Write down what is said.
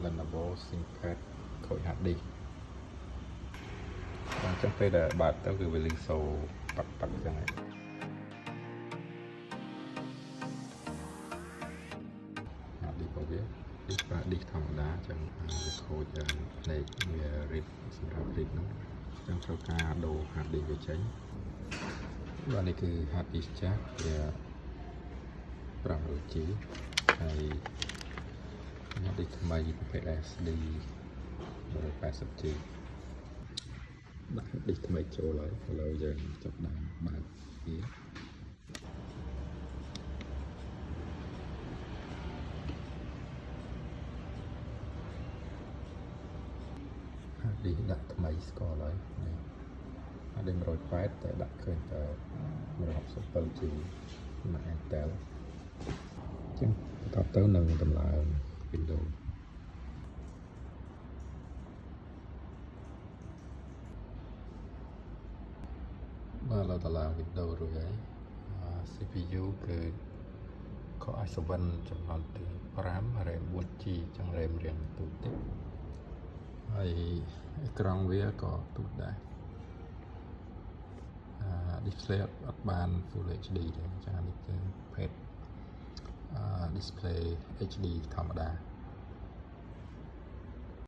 Lenovo ThinkPad ខូច hard disk អញ្ចឹងពេលដែលបើកទៅគឺវាលឺសូរប៉ាក់អញ្ចឹងហើយhard disk របស់វា disk ធម្មតាអញ្ចឹងវាខូចផ្នែកវា read សម្រាប់ read នោះអញ្ចឹងត្រូវការដូរ hard disk វាចេញបាទនេះគឺ hard disk ចាស់វា 500G ហើយ hard disk ថ្មីប្រភេទ SD 180G ដាក់ hard disk ថ្មីចូលហើយឥឡូវយើងចាប់ដើមបើកវា hard disk ដាក់ថ្មីស្គាល់ហើយនេះ hard disk 108តែដាក់ឃើញតែ 167G មក Intel អញ្ចឹងបន្តទៅនឹងតម្លើង Windows បាទเราតម្លើង Windows រួចហើយ CPU គឺ Core i7 ចំនួនទី5 RAM 4G ចឹង RAM រៀងទូតិចហើយអេក្រង់វាក៏ទូចដែរdisplay អត់បាន Full HD ទេអញ្ចឹងនេះគឺភេទdisplay HD ធម្មតា